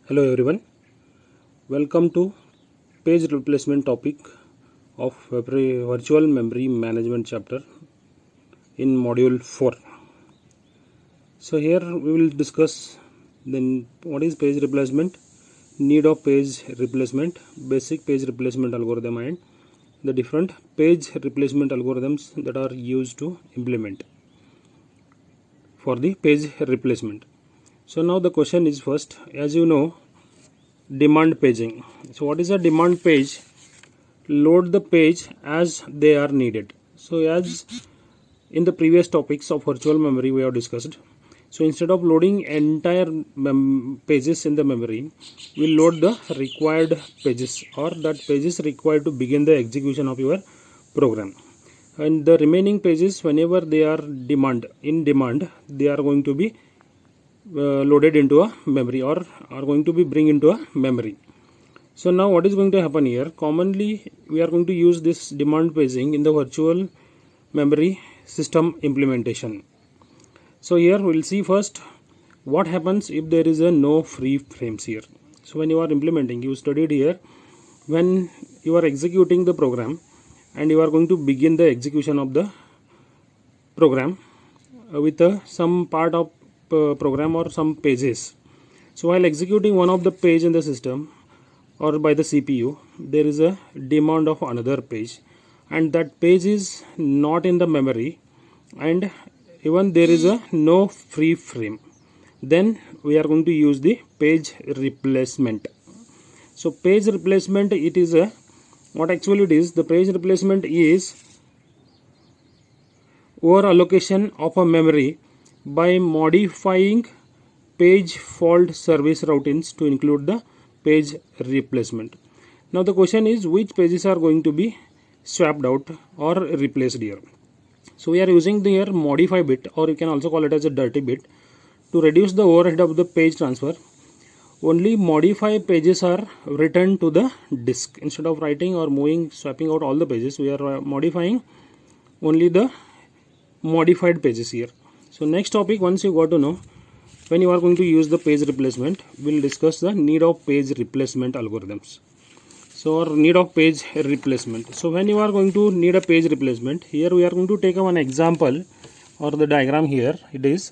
Hello everyone, welcome to page replacement topic of virtual memory management chapter in module 4. So here we will discuss then what is page replacement, need of page replacement, basic page replacement algorithm and the different page replacement algorithms that are used to implement for the page replacement. So now the question is first, as you know, demand paging. So what is a demand page? Load the page as they are needed. So as in the previous topics of virtual memory we have discussed, so instead of loading entire pages in the memory, we load the required pages or that pages required to begin the execution of your program, and the remaining pages, whenever they are in demand, they are going to be loaded into a memory or are going to be bring into a memory. So now what is going to happen here? Commonly we are going to use this demand paging in the virtual memory system implementation. So here we will see first what happens if there is a no free frames here. So when you are implementing, you studied here, when you are executing the program and you are going to begin the execution of the program with some part of program or some pages. So while executing one of the page in the system or by the CPU, there is a demand of another page, and that page is not in the memory and even there is a no free frame. Then we are going to use the page replacement. So page replacement, it is a what actually it is, the page replacement is over allocation of a memory by modifying page fault service routines to include the page replacement. Now the question is, which pages are going to be swapped out or replaced here? So we are using the here modify bit, or you can also call it as a dirty bit, to reduce the overhead of the page transfer. Only modify pages are written to the disk. Instead of writing or swapping out all the pages, we are modifying only the modified pages here. So next topic, once you got to know when you are going to use the page replacement, we will discuss the need of page replacement algorithms. So our need of page replacement. So when you are going to need a page replacement, here we are going to take one example or the diagram here it is.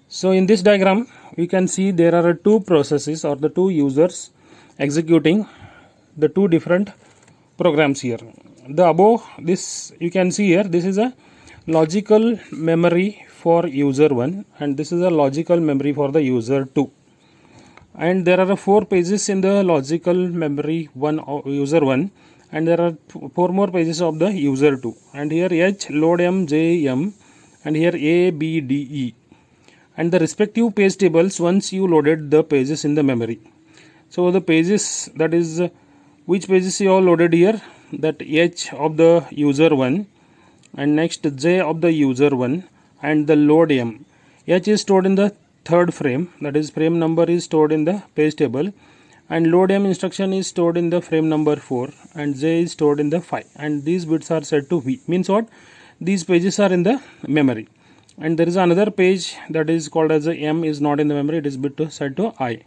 So in this diagram we can see there are two processes or the two users executing the two different programs here. The above this you can see here, this is a logical memory for user 1 and this is a logical memory for the user 2, and there are 4 pages in the logical memory user 1 and there are 4 more pages of the user 2, and here H, load M, J, M, and here A, B, D, E, and the respective page tables once you loaded the pages in the memory. So the pages, that is which pages you all loaded here, that H of the user 1 and next J of the user 1 and the load M. H is stored in the third frame, that is frame number is stored in the page table, and load M instruction is stored in the frame number 4 and J is stored in the 5, and these bits are set to V. Means what? These pages are in the memory, and there is another page that is called as a M is not in the memory, it is bit set to I.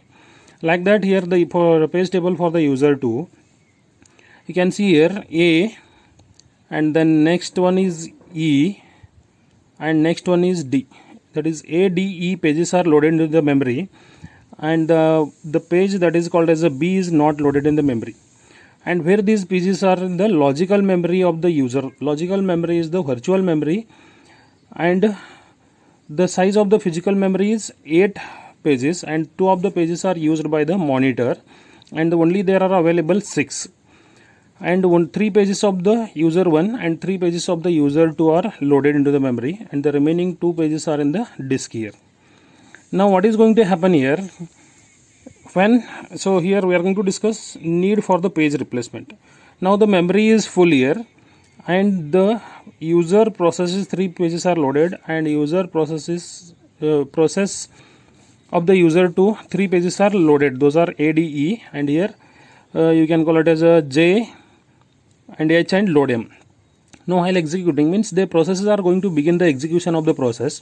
Like that here the for page table for the user 2, you can see here A, and then next one is E and next one is D, that is A, D, E pages are loaded into the memory, and the page that is called as a B is not loaded in the memory. And where these pages are in the logical memory of the user, logical memory is the virtual memory, and the size of the physical memory is 8 pages and 2 of the pages are used by the monitor, and only there are available 6, and 3 pages of the user 1 and 3 pages of the user 2 are loaded into the memory, and the remaining 2 pages are in the disk here. Now what is going to happen here? So here we are going to discuss need for the page replacement. Now the memory is full here and the user processes 3 pages are loaded, and user process of the user 2 3 pages are loaded, those are A, D, E, and here you can call it as a J and H and load M. Now while executing, means the processes are going to begin the execution of the process.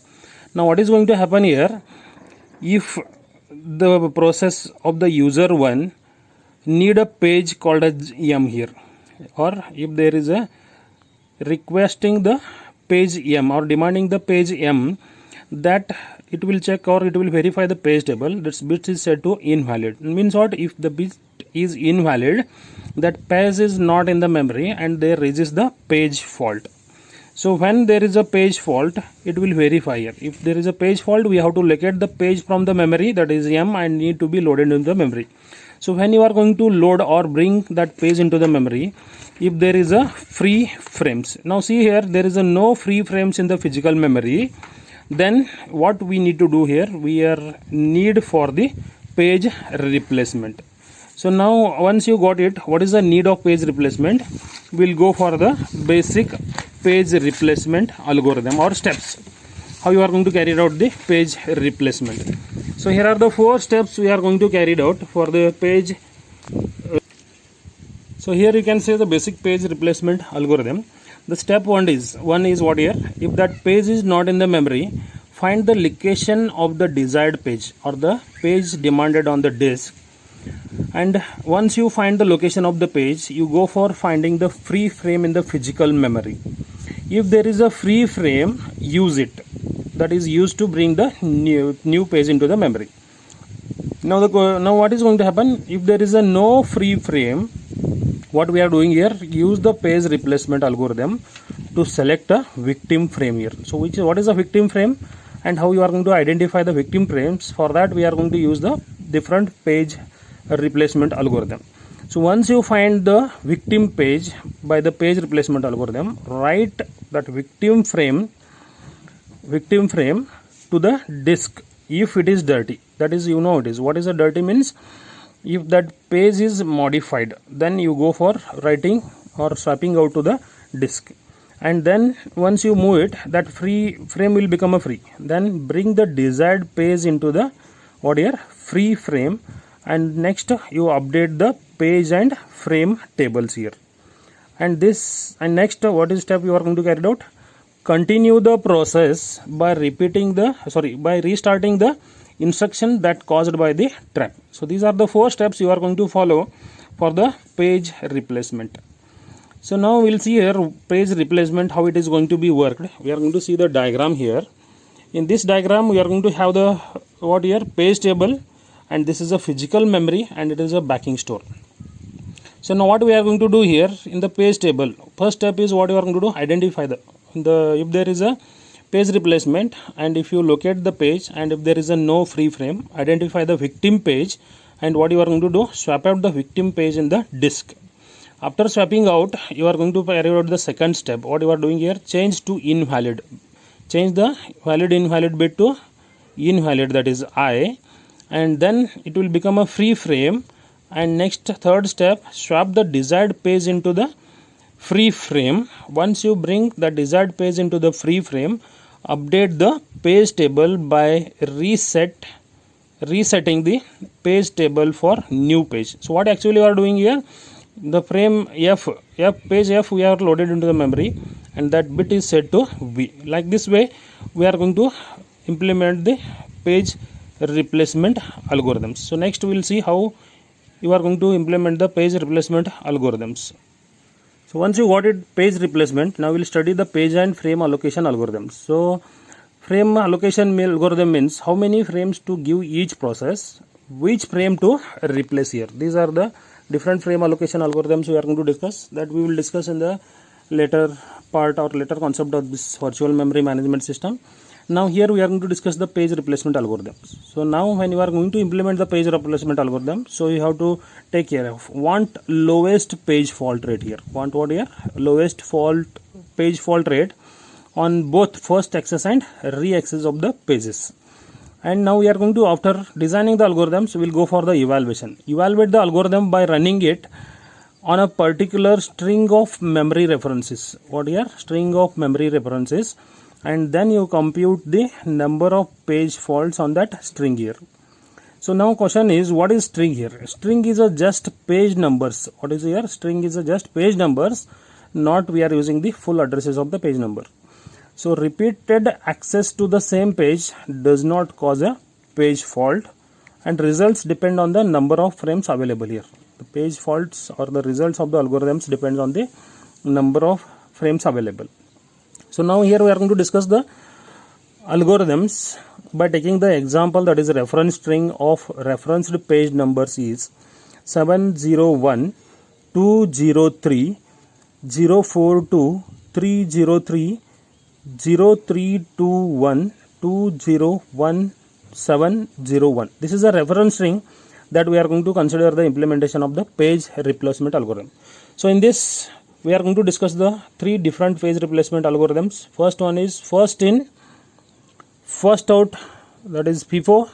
Now what is going to happen here? If the process of the user 1 need a page called as m here, or if there is a requesting the page m or demanding the page m, that it will check or it will verify the page table. This bit is set to invalid. Means what? If the bit is invalid, that page is not in the memory and there raises the page fault. So when there is a page fault, it will verify here. If there is a page fault, we have to locate the page from the memory, that is m, and need to be loaded into the memory. So when you are going to load or bring that page into the memory, if there is a free frames, now see here, there is a no free frames in the physical memory, then what we need to do here, we are need for the page replacement. So now once you got it, what is the need of page replacement? We'll go for the basic page replacement algorithm or steps, how you are going to carry out the page replacement. So here are the 4 steps we are going to carry out for the page. So here you can say the basic page replacement algorithm. The step 1 is what here? If that page is not in the memory, find the location of the desired page or the page demanded on the disk. And once you find the location of the page, you go for finding the free frame in the physical memory. If there is a free frame, use it. That is used to bring the new page into the memory. Now what is going to happen? If there is a no free frame, what we are doing here, use the page replacement algorithm to select a victim frame here. So what is a victim frame and how you are going to identify the victim frames? For that we are going to use the different page replacement algorithm. So once you find the victim page by the page replacement algorithm, write that victim frame to the disk if it is dirty. That is, you know it is. What is a dirty means? If that page is modified, then you go for writing or swapping out to the disk. And then once you move it, that free frame will become a free. Then bring the desired page into the free frame, and next you update the page and frame tables here. And next what is step you are going to carry out? Continue the process by restarting the instruction that caused by the trap. So these are the 4 steps you are going to follow for the page replacement. So now we'll see here page replacement, how it is going to be worked. We are going to see the diagram here. In this diagram we are going to have the page table, and this is a physical memory and it is a backing store. So now what we are going to do here in the page table, first step is what you are going to do, identify if there is a page replacement, and if you locate the page and if there is a no free frame, identify the victim page, and what you are going to do, swap out the victim page in the disk. After swapping out, you are going to carry out the second step. What you are doing here, change to invalid. Change the valid invalid bit to invalid, that is I, and then it will become a free frame. And next, third step, swap the desired page into the free frame. Once you bring the desired page into the free frame, update the page table by resetting the page table for new page. So what actually you are doing here, the frame page F we are loaded into the memory, and that bit is set to V. Like this way we are going to implement the page replacement algorithms. So next we will see how you are going to implement the page replacement algorithms. So once you got it, page replacement, now we will study the page and frame allocation algorithms. So frame allocation algorithm means how many frames to give each process, which frame to replace here. These are the different frame allocation algorithms we are going to discuss, that we will discuss in the later part or later concept of this virtual memory management system. Now here we are going to discuss the page replacement algorithms. So now when you are going to implement the page replacement algorithm, so you have to take care of want lowest page fault rate here. Want what here? Lowest page fault rate on both first access and re-access of the pages. And now we are going to, after designing the algorithms, we will go for the evaluation. Evaluate the algorithm by running it on a particular string of memory references. What here? String of memory references. And then you compute the number of page faults on that string here. So now question is, what is string here? String is just page numbers. What is here? String is just page numbers, not we are using the full addresses of the page number. So repeated access to the same page does not cause a page fault, and results depend on the number of frames available here. The page faults or the results of the algorithms depends on the number of frames available. So now here we are going to discuss the algorithms by taking the example, that is a reference string of referenced page numbers is 701 203 042 303 0321 201701. This is a reference string that we are going to consider the implementation of the page replacement algorithm. So in this we are going to discuss the three different page replacement algorithms. First one is first in first out, that is FIFO,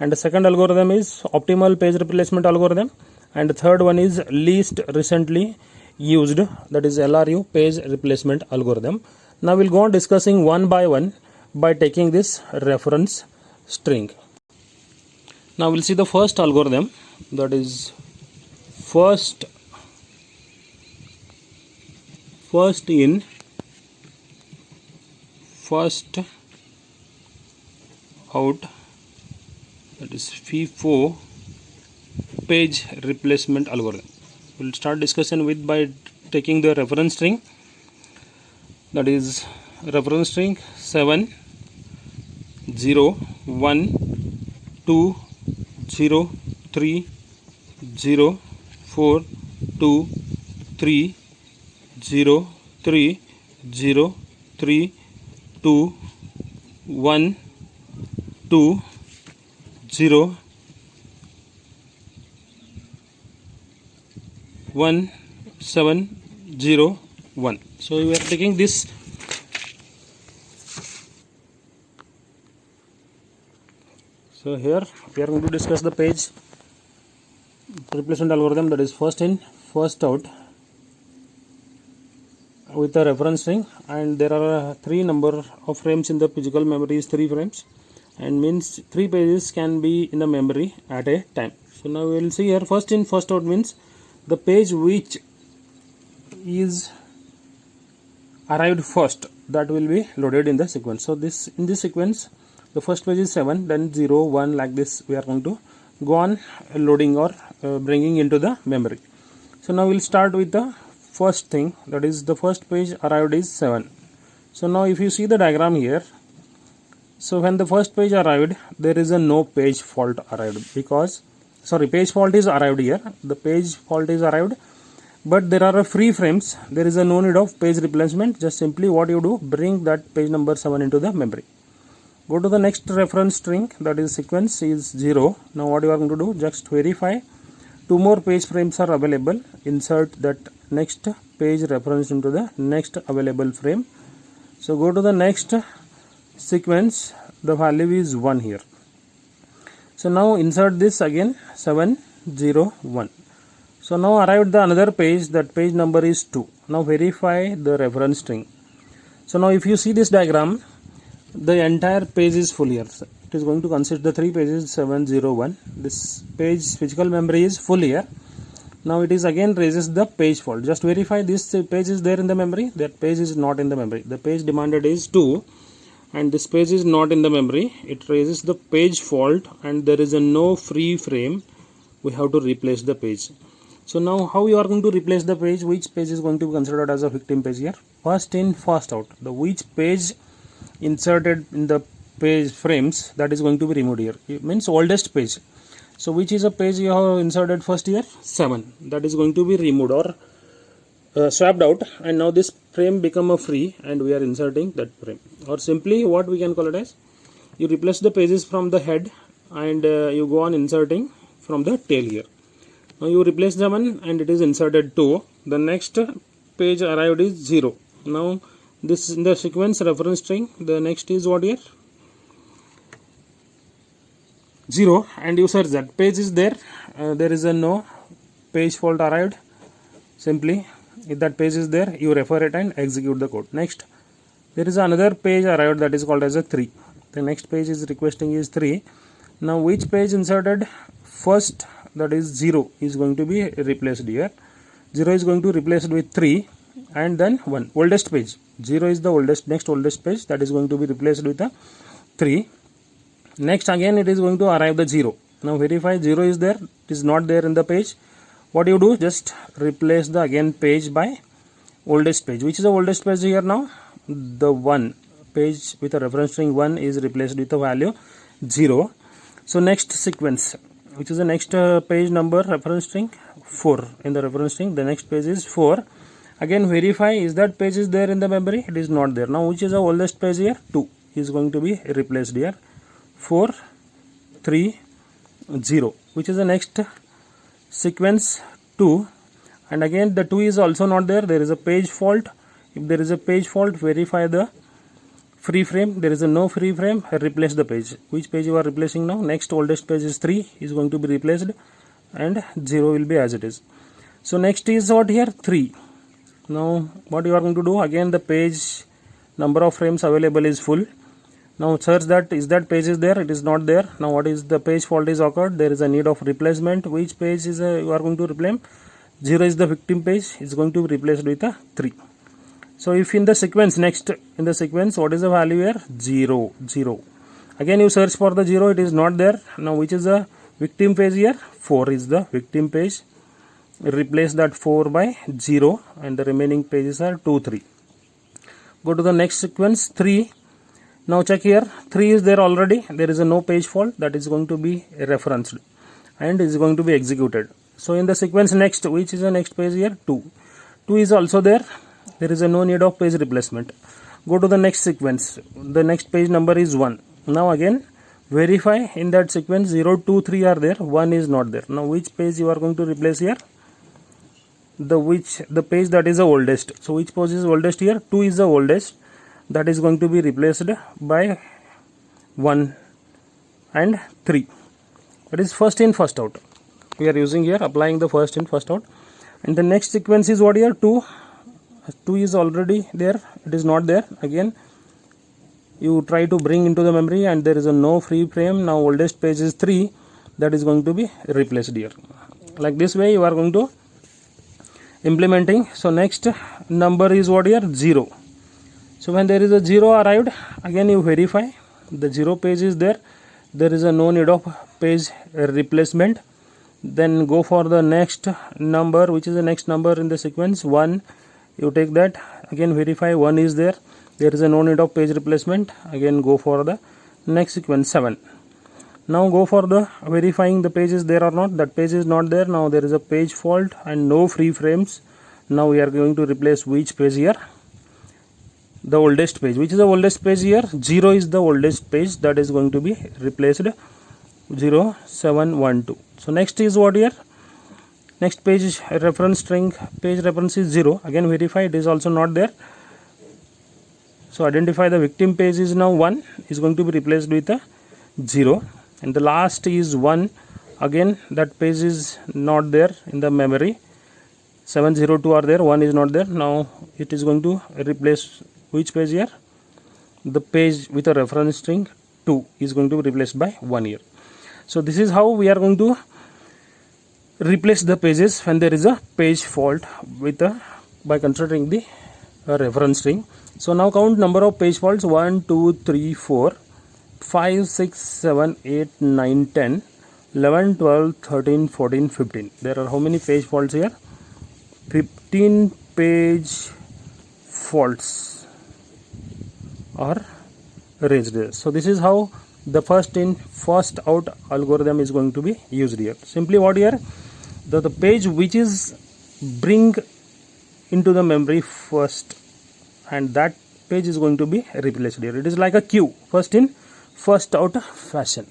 and the second algorithm is optimal page replacement algorithm, and the third one is least recently used, that is LRU page replacement algorithm. Now we'll go on discussing one by one by taking this reference string. Now we'll see the first algorithm, that is first in first out, that is FIFO page replacement algorithm. We'll start discussion with by taking the reference string, that is reference string 7 0 1 2 0 3 0 4 2 3 0 3 0 3 2 1 2 0 1 7 0 1. So we are taking this so here we are going to discuss the page replacement algorithm, that is first in first out with a reference string, and there are three number of frames in the physical memory is 3 frames, and means 3 pages can be in the memory at a time. So now we will see here first in first out means the page which is arrived first, that will be loaded in the sequence. So this in this sequence the first page is 7, then 0 1, like this we are going to go on loading or bringing into the memory. So now we'll start with the first thing, that is the first page arrived is 7. So now if you see the diagram here, so when the first page arrived there is a no page fault arrived, because page fault is arrived here, the page fault is arrived, but there are free frames, there is a no need of page replacement. Just simply what you do, bring that page number 7 into the memory. Go to the next reference string, that is sequence is 0. Now what you are going to do, just verify 2 more page frames are available, insert that next page reference into the next available frame. So go to the next sequence, the value is 1 here. So now insert this again 7 0 1. So now arrived the another page, that page number is 2. Now verify the reference string. So now if you see this diagram, the entire page is full here. It is going to consist the 3 pages 7 0 1. This page physical memory is full here. Now it is again raises the page fault. Just verify this page is there in the memory, that page is not in the memory. The page demanded is 2 and this page is not in the memory. It raises the page fault and there is a no free frame. We have to replace the page. So now how you are going to replace the page, which page is going to be considered as a victim page here? First in first out, the which page inserted in the page frames, that is going to be removed here. It means oldest page. So which is a page you have inserted first here? 7. That is going to be removed or swapped out, and now this frame become a free and we are inserting that frame. Or simply what we can call it as, you replace the pages from the head and you go on inserting from the tail here. Now you replace the 1 and it is inserted 2. The next page arrived is 0. Now this in the sequence reference string, the next is what here? 0, and you search that page is there. There is a no page fault arrived. Simply if that page is there, you refer it and execute the code. Next there is another page arrived, that is called as a 3. The next page is requesting is 3. Now which page inserted first, that is 0, is going to be replaced here. 0 is going to replace with 3 and then 1. Oldest page, 0 is the oldest, next oldest page, that is going to be replaced with a 3. Next again it is going to arrive the 0. Now verify 0 is there, it is not there in the page. What you do, just replace the again page by oldest page. Which is the oldest page here now? The 1 page with a reference string 1 is replaced with the value 0. So next sequence, which is the next page number reference string 4 in the reference string. The next page is 4. Again verify, is that page is there in the memory? It is not there. Now which is the oldest page here? 2 is going to be replaced here. 4 3 0, which is the next sequence 2, and again the 2 is also not there. There is a page fault. If there is a page fault, verify the free frame. There is a no free frame, replace the page. Which page you are replacing now? Next oldest page is 3 is going to be replaced, and 0 will be as it is. So next is what here? 3. Now what you are going to do, again the page number of frames available is full. Now search that, is that page is there? It is not there. Now what is the page fault is occurred? There is a need of replacement. Which page is you are going to replace? 0 is the victim page, is going to be replaced with a 3. So if in the sequence, next in the sequence, what is the value here? 0 0. Again you search for the 0, it is not there. Now which is the victim page here? 4 is the victim page. Replace that 4 by 0, and the remaining pages are 2 3. Go to the next sequence 3. Now check here, 3 is there already. There is a no page fault, that is going to be referenced and is going to be executed. So in the sequence next, which is the next page here? 2. 2 is also there. There is a no need of page replacement. Go to the next sequence. The next page number is 1. Now again verify, in that sequence 0 2 3 are there, 1 is not there. Now which page you are going to replace here? The page that is the oldest. So which page is oldest here? 2 is the oldest. That is going to be replaced by 1 and 3. That is first in first out. We are using here, applying the first in first out. And the next sequence is what here? 2. 2 is already there, it is not there. Again you try to bring into the memory, and there is a no free frame. Now oldest page is 3, that is going to be replaced here. Like this way you are going to implementing. So next number is what here? 0. So when there is a 0 arrived, again you verify the 0 page is there. There is a no need of page replacement. Then go for the next number, which is the next number in the sequence 1. You take that, again verify 1 is there. There is a no need of page replacement. Again go for the next sequence 7. Now go for the verifying the page is there or not. That page is not there. Now there is a page fault and no free frames. Now we are going to replace which page here? The oldest page. Which is the oldest page here? 0 is the oldest page, that is going to be replaced 0 7 1 2. So next is what here? Next page is reference string, page reference is 0. Again verify, it is also not there. So identify the victim page is now 1, is going to be replaced with a 0, and the last is 1. Again that page is not there in the memory. 702 are there, 1 is not there. Now it is going to replace which page here? The page with a reference string 2 is going to be replaced by 1 here. So this is how we are going to replace the pages when there is a page fault with by considering the reference string. So now count number of page faults: 1 2 3 4 5 6 7 8 9 10 11 12 13 14 15. There are how many page faults here? 15 page faults are raised here. So this is how the first in first out algorithm is going to be used here. Simply what here, the page which is bring into the memory first, and that page is going to be replaced here. It is like a queue, first in first out fashion.